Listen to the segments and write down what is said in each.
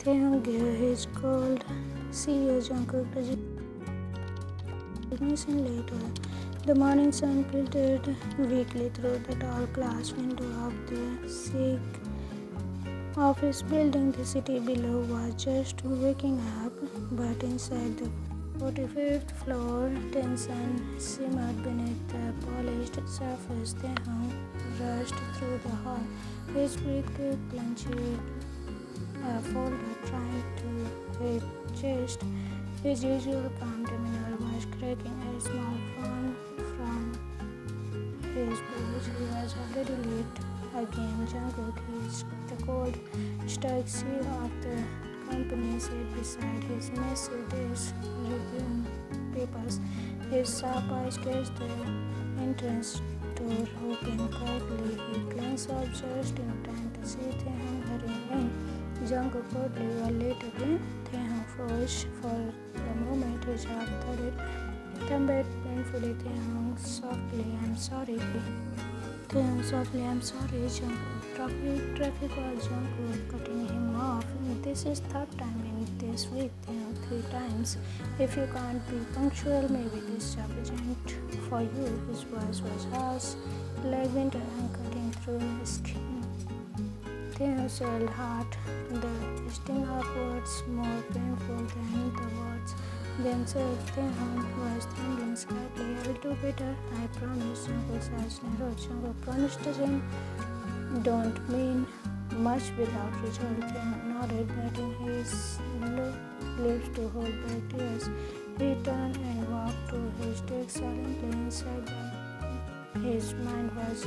Taehyung gave his cold CEO Jungkook resignation later. The morning sun filtered weakly through the tall glass window of the Sikh office building. The city below was just waking up, but inside the 45th floor, tension simmered beneath the polished surface. Taehyung rushed through the hall, his briefcase clenched, a folder trying to adjust. His usual calm demeanor was cracking a small frown from his brows. He was already late again. Jungkook, is the cold, stoic CEO of the company, sat beside his massive desk, reviewing papers. His sharp eyes catch the entrance door open quietly. He glanced up just in time to see Taehyung hurrying in. Jungkook coldly, "You are late again?" Taehyung froze for a moment. His heart thudded, thumped painfully. Taehyung softly, "I'm sorry." Taehyung softly, "I'm sorry." Jungkook, traffic was Jungkook cutting him off. "This is third time in this week, Taehyung, 3 times. If you can't be punctual, maybe this job isn't for you." His voice was harsh, like winter and cutting through his skin. Taehyung swelled hard, the sting of words more painful than the words themselves. Taehyung was trembling slightly. "I'll do better, I promise." Jungkook's eyes narrowed. Jungkook promised don't mean much without result. Taehyung nodded, biting his lips to hold back tears. He turned and walked to his desk silently. Inside his mind was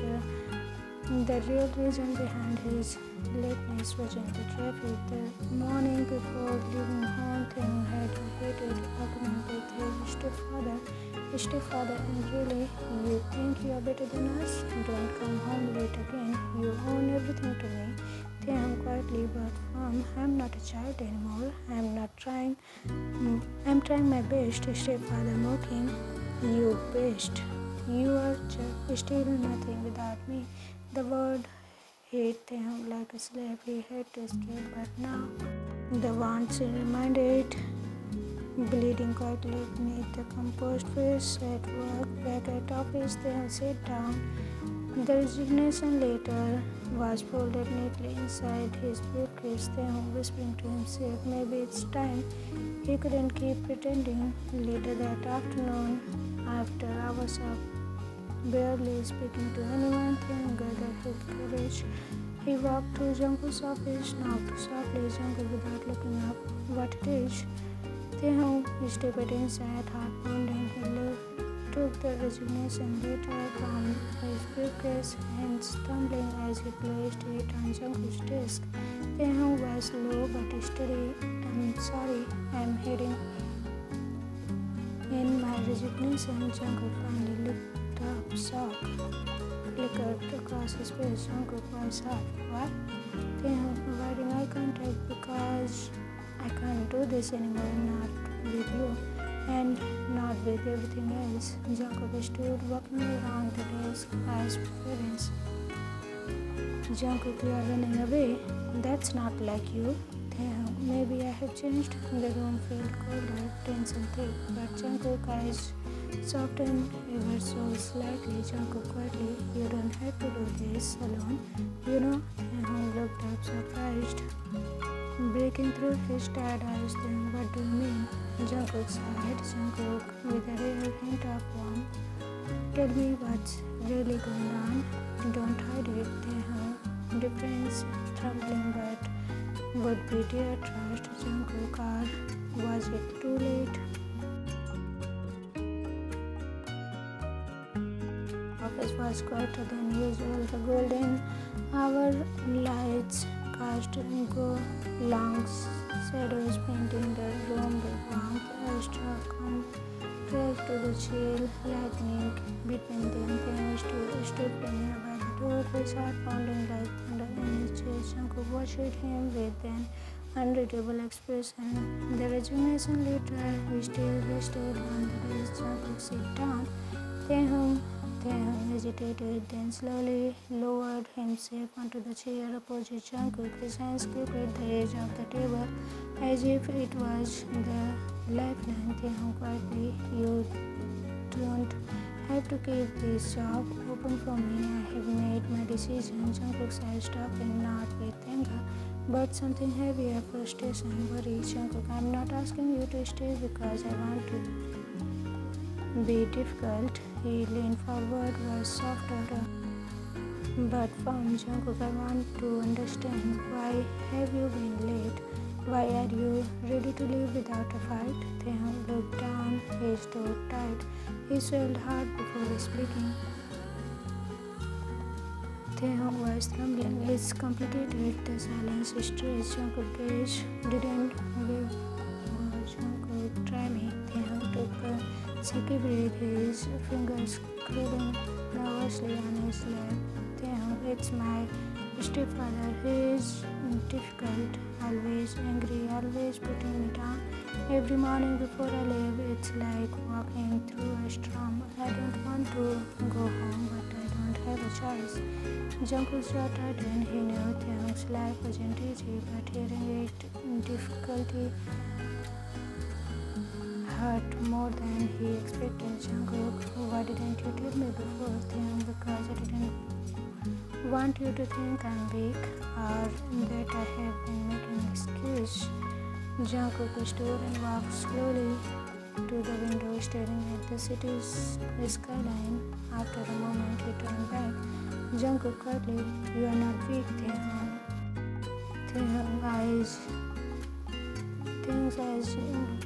the real reason behind his lateness was in the traffic. The morning before leaving home, Taehyung had completed a document with his stepfather, and really, you think you are better than us? Don't come home late again. You own everything to me. Taehyung quietly but firm, "I'm not a child anymore. I'm trying my best." Stepfather mocking, "You best? You are still nothing without me." The word hit Taehyung like a slap. He had to escape, but now the wounds remained bleeding quietly beneath the composed face. At work, back at office, Taehyung sat down. The resignation letter was folded neatly inside his briefcase. Taehyung whispering to himself, "Maybe it's time." He couldn't keep pretending. Later that afternoon, after hours of barely speaking to anyone, Taehyung gathered his courage. He walked through Jungkook's office, knocked softly. Jungkook without looking up. "What it is?" Taehyung stepped inside, heart pounding. He took the resignation letter from his briefcase, hands tumbling as he placed it on Jungkook's desk. Taehyung was low but steady. "I'm sorry, I'm heading in my resignation." Jungkook finally looked up, shock flickered across his face. Jungkook was hurt. "What?" Taehyung providing eye contact. "Because I can't do this anymore, not with you, and not with everything else." Jungkook stood, walking around the desk, eyes parents. "Jungkook, you are running away. That's not like you." Taehyung, "Maybe I have changed." The room felt colder, tension thick, but Jungkook's eyes softened ever so slightly. Jungkook quietly, "You don't have to do this alone, you know." Taehyung looked up, surprised, breaking through his tired eyes. "Then what do you mean?" Jungkook sighed. Jungkook, with a rare hint of warmth, "Tell me what's really going on. Don't hide it." Taehyung, defense trembling, but would be dear trust Jungkook, or was it too late? Office was quieter than usual. The golden hour lights cast long shadows, painting the room with warmth. A stark contrast to the chill lightning between them. They stood nearby the door, his heart pounding like thunder in his chest. Jungkook watched him with an unreadable expression. The resignation letter still rested on the desk. Jungkook sat down. Taehyung. Taehyung hesitated, then slowly lowered himself onto the chair opposite Jungkook. His hands gripped the edge of the table as if it was the lifeline. Taehyung quietly, "You don't have to keep this job open for me. I have made my decision." Jungkook's eyes stopping, not with anger, but something heavier, frustration, worry. "Jungkook, I'm not asking you to stay because I want to be difficult." He leaned forward, was softer but firm. "Jungkook, I want to understand. Why have you been late? Why are you ready to leave without a fight?" Taehyung looked down, his throat tight. He swallowed hard before speaking. Taehyung was trembling. "It's complicated." The silence stretched. Jungkook gaze didn't give. "Jungkook, try me." Taehyung took a shaky breath, his fingers curling nervously on his lap. "Taehyung, it's my stepfather. He is difficult, always angry, always putting me down. Every morning before I leave, it's like walking through a storm. I don't want to go home, but I don't have a choice." Jungkook's jaw tightened. He knew Taehyung's life wasn't easy, but hearing it difficulty hurt more than he expected. "Jungkook, why didn't you tell me before?" Taehyung, "Because I didn't want you to think I'm weak or that I have been making excuses." Jungkook stood and walked slowly to the window, staring at the city's skyline. After a moment, he turned back. Jungkook quietly, "You are not weak, Taehyung." Taehyung's eyes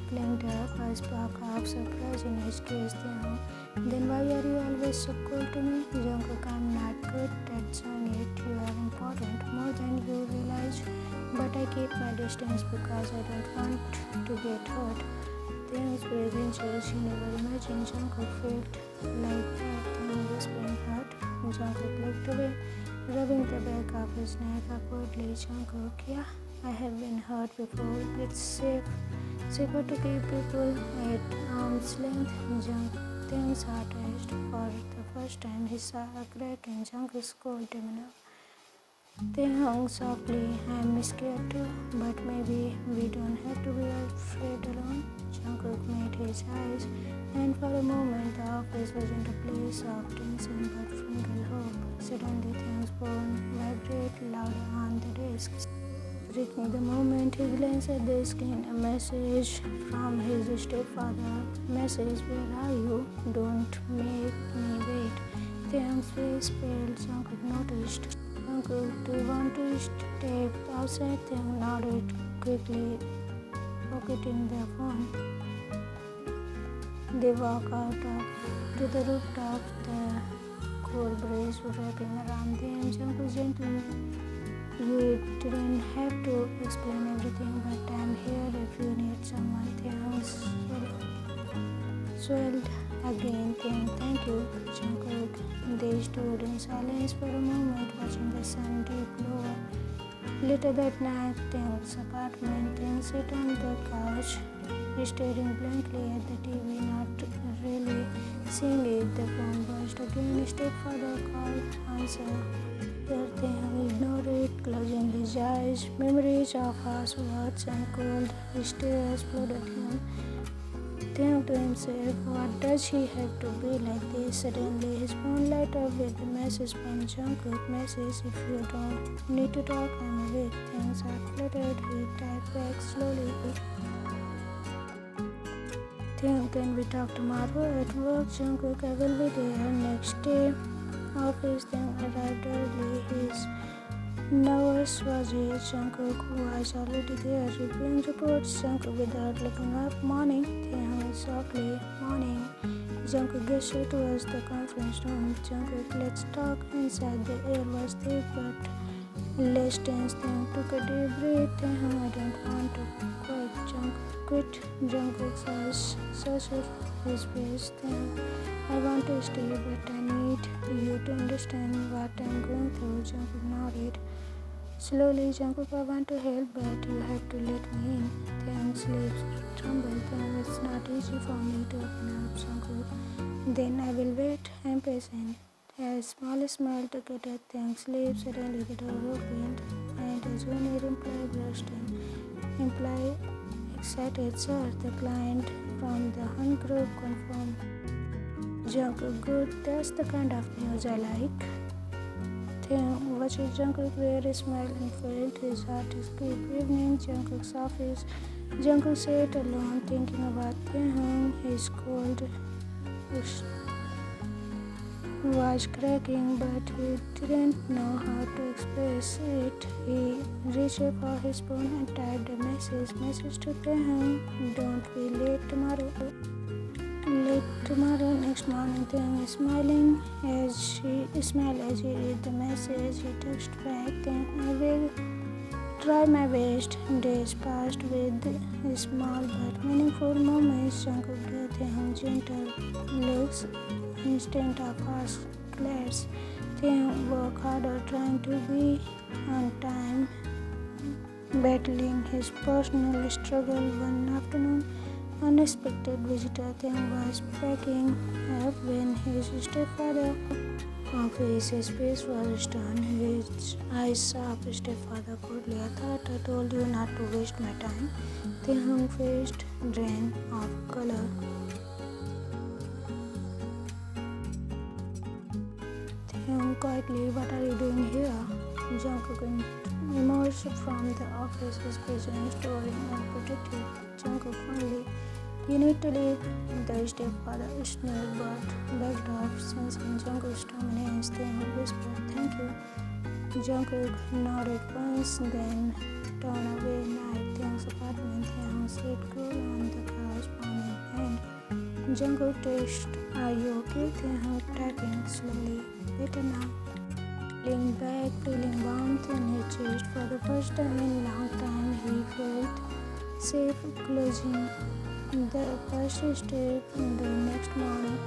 blinked up, a spark of surprise in his gaze. "Taehyung, then why are you always so cold to me?" "Jungkook, I'm not good at showing it. You are important, more than you realize, but I keep my distance because I don't want to get hurt." Taehyung's breathing changed. He never imagined Jungkook felt like that. Taehyung whispering hurt. Jungkook looked away, rubbing the back of his neck awkwardly. "Jungkook, yeah, I have been hurt before. It's safer to keep people at arm's length." Taehyung's heart raced. For the first time, he saw a crack in Jungkook's cold demeanor. Taehyung softly, "I'm scared too, but maybe we don't have to be afraid alone." Jungkook made his eyes, and for a moment the office wasn't a place of tension but filled hope. Suddenly Taehyung's phone vibrated louder on the desk. Breaking the moment, he glanced at the screen. A message from his stepfather. "Message, where are you? Don't make me wait." Taehyung's face paled. Jungkook noticed. "Jungkook, do you want to step outside?" Taehyung nodded quickly, pocketing the phone. They walked to the rooftop, the cold breeze wrapping around them. Jungkook gently, "You didn't have to explain everything, but I'm here if you need someone." Taehyung swelled again. "Taehyung, thank you." Jungkook. They stood in silence for a moment, watching the sun dip lower. Later that night, Taehyung's apartment, Taehyung sat on the couch, staring blankly at the TV, not really seeing it. The phone buzzed again. Stepfather called. "Answer." Taehyung ignored it, closing his eyes. Memories of harsh words and cold stares flooded him. Taehyung to himself, what does he have to be like this? Suddenly his phone lighted up with a message from Jungkook. Message, "If you don't need to talk, I'm awake." Taehyung's heart fluttered. He typed back slowly. "Taehyung, can we talk tomorrow at work?" Jungkook, "I will be there." Next day, office. Taehyung arrived early. His nervous was his. Jungkook was already there, reviewing reports. Jungkook without looking up. "Morning." Taehyung softly. "Morning." Jungkook gestured towards the conference room. Jungkook, "Let's talk." Inside the air was thick but less tense. Taehyung took a deep breath. "Taehyung, I don't want to quit." Jungkook's eyes searched his face. "Taehyung, I want to stay, but I need you to understand what I'm going through." Jungkook nodded. Slowly, "Jungkook, I want to help, but you have to let me in." Taehyung's lips humble. It's not easy for me to open up Jungkook. Then I will wait. I'm patient. A small smile together, thanks sleep. Suddenly the door opened, and a junior employee burst in. Employee excited, sir. The client from the Hun group confirmed. Jungkook, good. That's the kind of news I like. Taehyung watched Jungkook wear a smile and felt his heart skip. Evening, Jungkook's office. Jungkook sat alone thinking about Taehyung. His cold was cracking, but he didn't know how to express it. He reached for his phone and typed a message to Taehyung. Don't be late tomorrow. Next morning, Taehyung is smiling smiled as he read the message. He texted back, Taehyung, I will try my best. Days passed with small but meaningful moments. Jungkook gave Taehyung gentle looks instead of harsh glares. Taehyung worked harder trying to be on time, battling his personal struggle. One afternoon, unexpected visitor. Taehyung was packing up when his stepfather office space was stern. His eyes sharp. Stepfather coldly, I thought I told you not to waste my time. Taehyung faced drain of color. Taehyung quietly, what are you doing here? Jungkook emerged from the office, his vision storing and protected. Jungkook only. You need to leave. The stepfather sneered but backed off, sensing Jungkook's dominance. Taehyung whispered, thank you. Jungkook nodded once, then turned away. Night, Taehyung's apartment. Taehyung sat cool on the couch, palm in hand. Jungkook texted, are you okay? Taehyung typing slowly. Better now. Leaning back, feeling warmth in his chest. For the first time in a long time, he felt safe closing the first step. The next morning,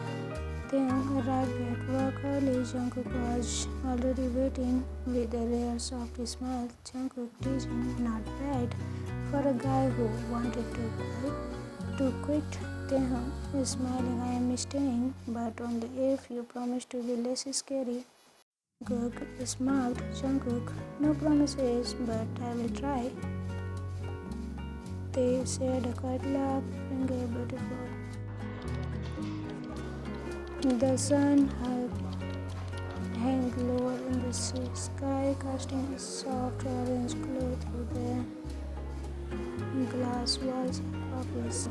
Taehyung arrived at work early. Jungkook was already waiting with a rare soft smile. Jungkook teasing, not bad for a guy who wanted to quit. Taehyung is smiling, I am staying, but only if you promise to be less scary. Jungkook smiled. Jungkook, no promises, but I will try. They shared a quiet laugh and gave beautiful. The sun hung lower in the sky, casting a soft orange glow through the glass walls of office.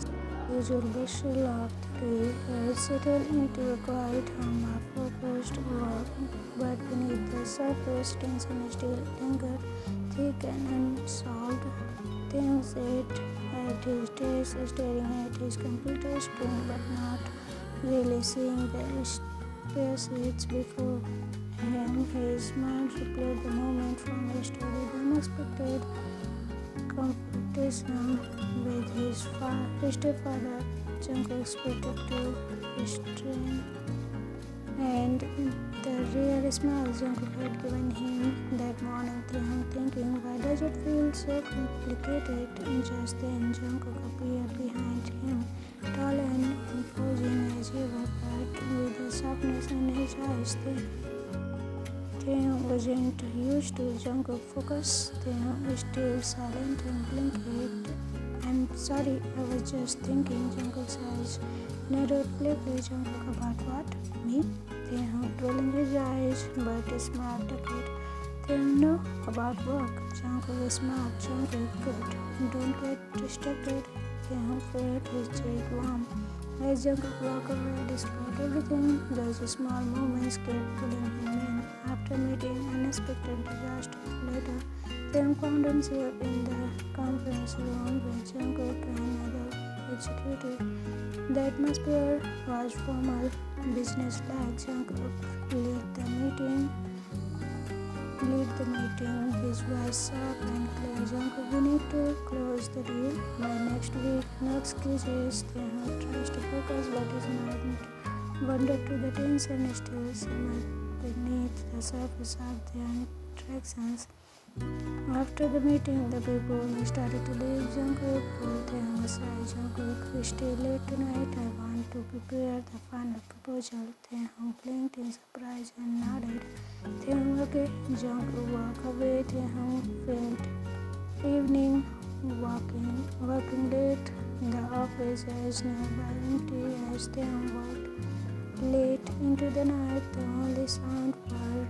The usual bustle of the day had settled into a quiet hum of focused work, but beneath the surface, tension still lingered, thick and unsolved. Taehyung sat at his desk, staring at his computer screen, but not really seeing the spreadsheets before him. His mind replayed the moment from yesterday, the unexpected confrontation with his stepfather. Jungkook expected to restrain, and the rare smile Jungkook had given him that morning. Taehyung thinking, why does it feel so complicated? Just then, Jungkook appeared behind him, tall and imposing as ever, but with a softness in his eyes. Taehyung wasn't used to Jungkook's focus. Taehyung is still silent and blinked. I'm sorry, I was just thinking. Jungkook's eyes narrowed playfully. Jungkook, about what? Me? Taehyung rolling his eyes, but a smile tucked. Taehyung, no, about work. Jungkook smiled. Jungkook, good. Don't get distracted. Taehyung felt his cheek warm. As Jungkook walked away, despite everything, those small moments kept pulling him in. After meeting unexpected disasters later, Taehyung found himself in the conference room with Jungkook and another executive. The atmosphere was formal, business-like. Jungkook led the meeting. His voice sharp and clear. Jungkook, we need to close the deal by next week. No excuses. Taehyung tries to focus, but his mind wandered to the tension still simmered beneath the surface of their interactions. After the meeting, the people started to leave. Jungkook pulled Taehyung aside. Jungkook, stay late tonight. I want to prepare the final proposal. Taehyung blinked in surprise and nodded. Taehyung, okay. Jungkook walked away. Taehyung felt evening working late. The office is nearby empty as Taehyung walked late into the night. The only sound were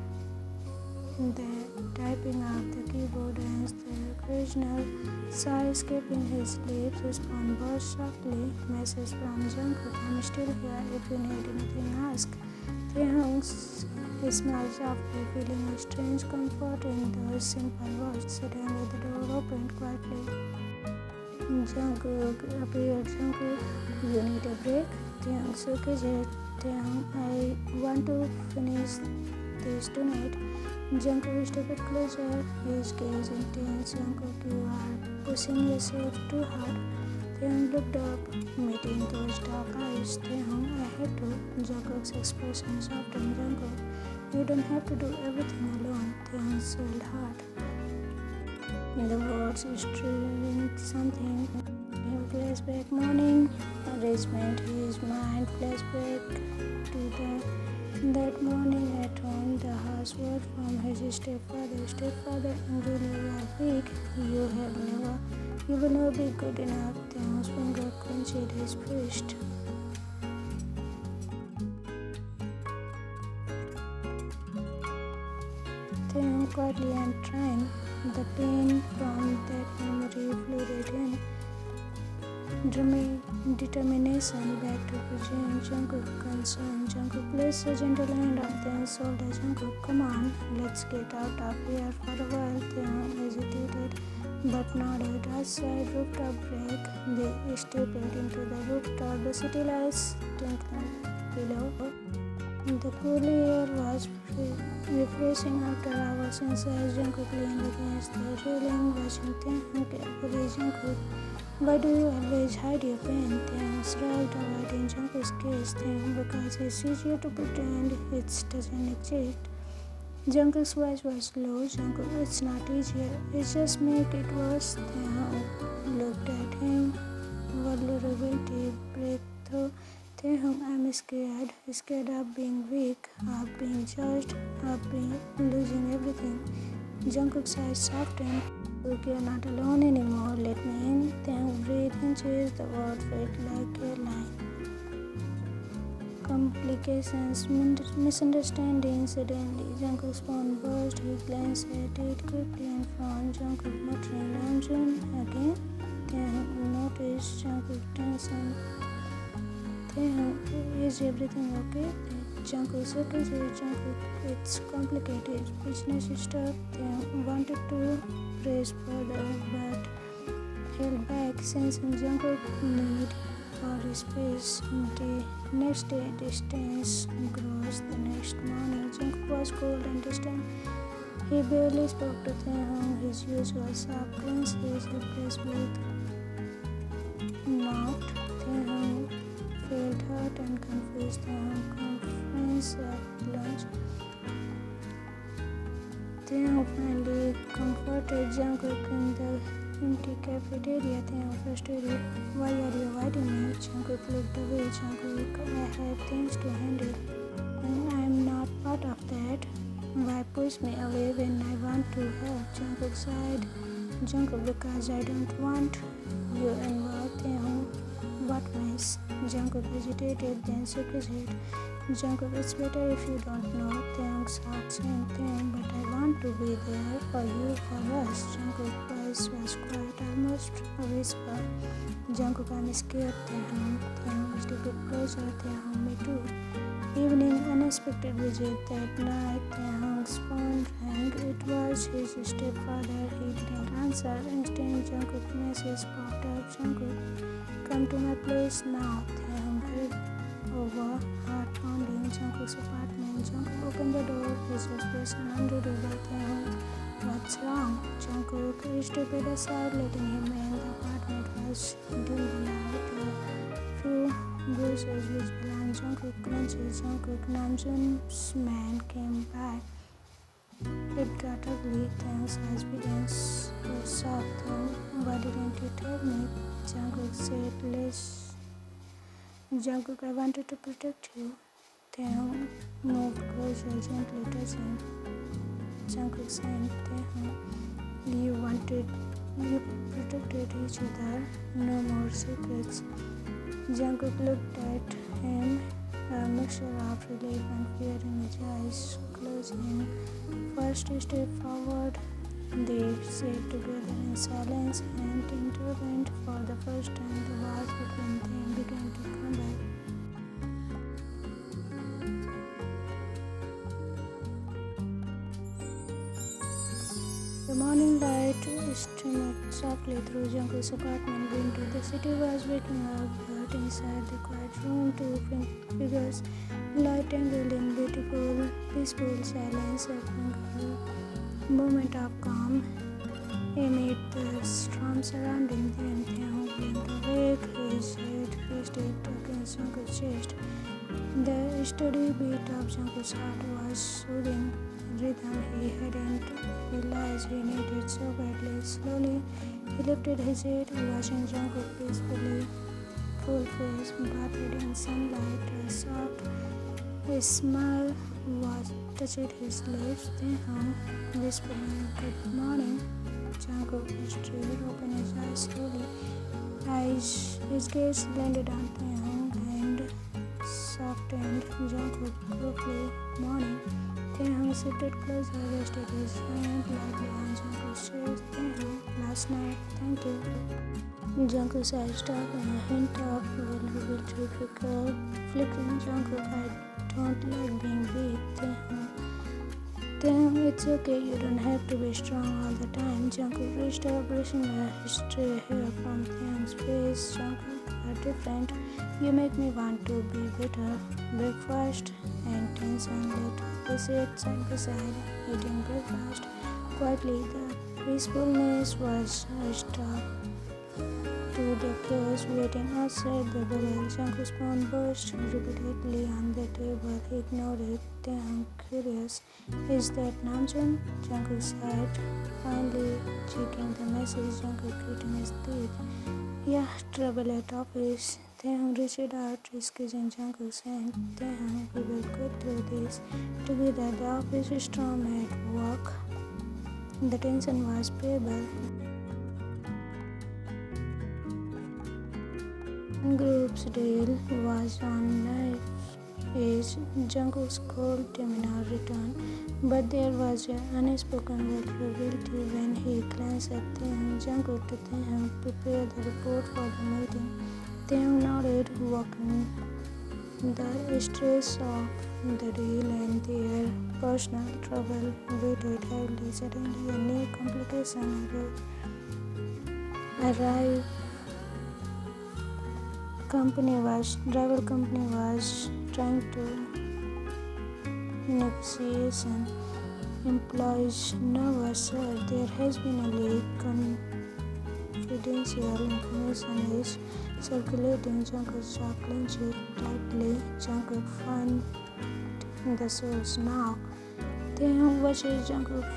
the typing of the keyboard and the occasional sigh escaping his lips. Respond was softly. Message from Jungkook. I'm still here if you need anything, ask. Taehyung smiled softly, feeling a strange comfort in those simple words. Suddenly the door opened quietly. Jungkook appeared. Jungkook, you need a break? Taehyung shook his head. Taehyung, I want to finish this tonight. Jungkook stepped closer, his gaze intense. Jungkook, you are pushing yourself too hard. Taehyung looked up, meeting those dark eyes. Taehyung, I had to. Jungkook's expression softened. Jungkook, you don't have to do everything alone. Taehyung swelled hard. The words stirring something. Flashback morning, arrangement. His mind flashback to that morning at home. The house word from his stepfather. Stepfather, really you are weak. You will never be good enough. Taehyung's finger clenched his fist. Taehyung quietly and trying. The pain from that memory flooded in. Determination back to Virgin. Jungkook concerned. Jungkook placed a gentle hand on Taehyung's shoulder. Jungkook, come on, let's get out of here for a while. Taehyung hesitated but nodded. Outside rooftop break, they stepped into the rooftop. The city lights twinkling below. The cool air was refreshing after hours inside. Jungkook leaned against the railing, watching Taehyung carefully. Jungkook, why do you always hide your pain? Taehyung shrugged, avoiding Jungkook's gaze. Taehyung, because it's easier to pretend it doesn't exist. Jungkook's voice was low. Jungkook, it's not easier, it just makes it worse. Taehyung looked at him. Vulnerability breakthrough. Taehyung, I'm scared of being weak, of being judged, of losing everything. Jungkook's eyes softened. Look, you're not alone anymore. Let me in. Taehyung breathed and chased. The word felt like a line. Complications, misunderstandings. Suddenly, Jungkook's phone burst. He glanced at it quickly and found Jungkook muttering, Namjoon again. Taehyung noticed Jungkook's tension. Taehyung, is everything okay? Jungkook shook his head. Jungkook, it's complicated. Business stuff. Taehyung wanted to press further but held back, sensing Jungkook's need for space. The next day, distance grows. The next morning, Jungkook was cold and distant. He barely spoke to Taehyung. His usual sharp glance, his replaced with knocked. Taehyung felt hurt and confused. Taehyung conference at lunch. Taehyung finally comforted Jungkook in the empty cafeteria. Taehyung frustrated. Why are you avoiding me? Jungkook looked away. Jungkook, I have things to handle. And I am not part of that. Why push me away when I want to help? Jungkook sighed. Jungkook, because I don't want you involved. Taehyung, what mess? Jungkook hesitated, then shook his head. Jungkook, it's better if you don't know. Taehyung's heart sank. Taehyung, but I want to be there for you, for us. Jungkook's voice was quiet, almost a whisper. Jungkook, I'm scared. Taehyung stepped closer. Taehyung, me too. Evening, unexpected visit that night. Taehyung's phone rang. It was his stepfather. He didn't answer. Instant Jungkook's message popped up. Jungkook, come to my place now. Taehyung heard over, heart pounding. Jungkook's apartment. Jungkook opened the door. His expression unreadable. Taehyung, what's wrong? Jungkook stepped aside, letting him in. The apartment was dimly lit. A few bruises visible on Jungkook's clenches. Jungkook, Namjoon's man came by. It got ugly. Taehyung's eyes began to soft. Taehyung, why didn't you tell me? Jungkook said, less. Jungkook, I wanted to protect you. Taehyung moved closer, gently touching Jungkook's hand. Taehyung, you protected each other. No more secrets. Jungkook looked at him, a mixture of relief and fear in his eyes. Closing. First step forward, they sat together in silence and intervened for the first time. The walls between them began to crumble. The morning light streamed softly through Jungkook's apartment window. The city was waking up, but inside the quiet room, two figures light tangled in beautiful, peaceful silence, a moment of calm amid the storm surrounding them. Taehyung blinked awake, his head rested against Jungkook's chest. The steady beat of Jungkook's heart was soothing rhythm he hadn't realized he needed so badly. Slowly, he lifted his head, watching Jungkook peacefully, full face, bathed in sunlight. A soft smile was touched his lips. Taehyung, whispering, "Good morning." Jungkook stirred, opened his eyes slowly. His gaze landed on Taehyung and softened. Jungkook quickly, "Morning." Taehyung shifted closer, rested his hand lightly on Jungkook's chest. Taehyung, "Last night, thank you." Jungkook's eyes darkened, a hint of vulnerability flickering. Jungkook, "I don't like being weak." Taehyung, "It's okay, you don't have to be strong all the time." Jungkook reached up, brushing his stray hair from Taehyung's face. Jungkook, "You're different. You make me want to be better." Breakfast and tension lit. They sat side by side, eating breakfast quietly. The peacefulness was a stop to the chaos waiting outside the bubble. Jungkook's phone buzzed repeatedly on the table. He ignored it. Taehyung, curious, "Is that Namjoon?" Jungkook sighed, finally checking the message. Jungkook gritting his teeth. "Yeah, trouble at office." Taehyung reached out, squeezing Jungkook's hand. "Taehyung, we will go through this together." The office storm at work. The tension was palpable. Group's deal was on knife edge. Jungkook's cold demeanor returned, but there was an unspoken vulnerability when he glanced at Taehyung. Jungkook to Taehyung, "Prepare the report for the meeting." Taehyung nodded, walking the stress of the deal and their personal trouble weighted heavily. Suddenly, a new complication arrived. Rival company was trying to negotiation. Employees nervous, "Sir, there has been a leak. Confidential information is circulating." Jungkook's jaw clenched tightly. Jungkook, "Find the source now." Taehyung watched Jungkook's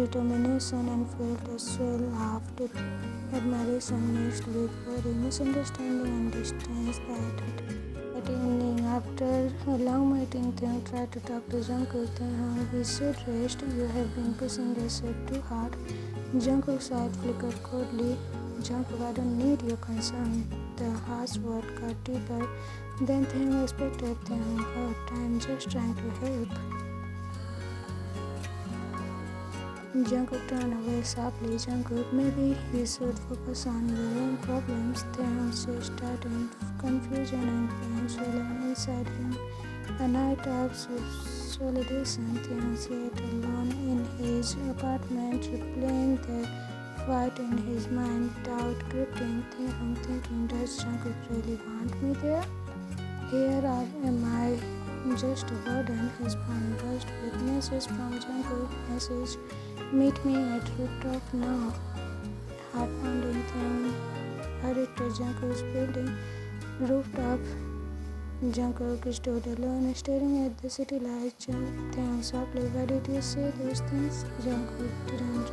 determination and felt a swell of admiration mixed with worry, misunderstanding, and distance. That evening, after a long meeting, Taehyung tried to talk to Jungkook. "Taehyung, we should rest. You have been pushing yourself too hard." Jungkook's eyes flickered coldly. "Jungkook, I don't need your concern." The harsh word cut deeper than Taehyung expected. Taehyung hurt. "I'm just trying to help." Jungkook turned away sharply. Jungkook, maybe you should focus on your own problems. Taehyung's chest tightened, confusion and pain swelling inside him. A night of solitude. Taehyung sat alone in his apartment, replaying the fight in his mind. Doubt gripped him. Taehyung thinking, does Jungkook really want me there? Here or am I just a burden? His phone buzzed with message from Jungkook. Message, "Meet me at rooftop now." Heart pounding. Taehyung hurried to Jungkook's building rooftop. Jungkook stood alone, staring at the city lights. Taehyung softly, "Why did you say those things?" Jungkook didn't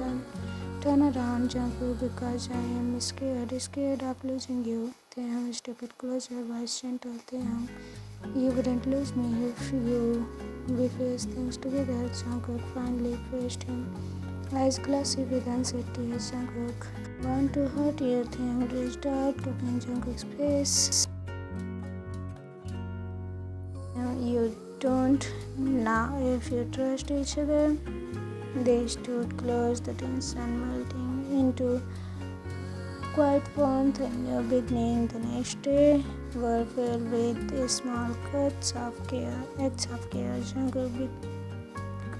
turn around. Jungkook, "Because I am scared of losing you." Taehyung stepped closer, voice gentle. Taehyung, "You wouldn't lose me if we face things together." Jungkook finally faced him, eyes glassy with anxiety. Jungkook, "Want to hurt you?" Taehyung reached out, gripping Jungkook's face. "You don't now if you trust each other." They stood close, the tension melting into quiet warmth. A new beginning. The next day were filled with small acts of care. Jungkook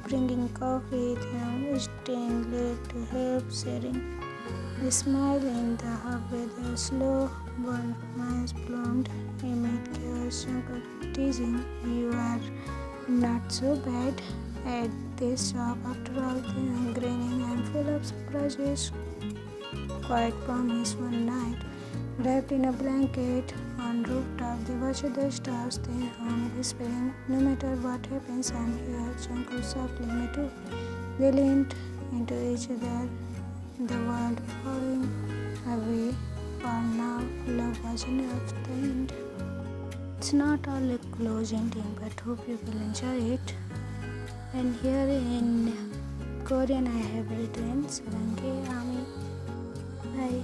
bringing coffee, Taehyung staying late to help, sharing a smile in the hot weather. Slow burn romance bloomed amid chaos. Jungkook teasing, "You are not so bad at this job after all." Taehyung grinning, "I'm full of surprises." Quiet promise one night, wrapped in a blanket on rooftop, they watched the stars. Taehyung whispering, "No matter what happens, I'm here." Jungkook softly, "Me too." They leaned into each other, the world falling away. For now, love was enough. The end. It's not all a close ending, but hope you will enjoy it. And here in Korean, I have written Sarange Ami. Bye.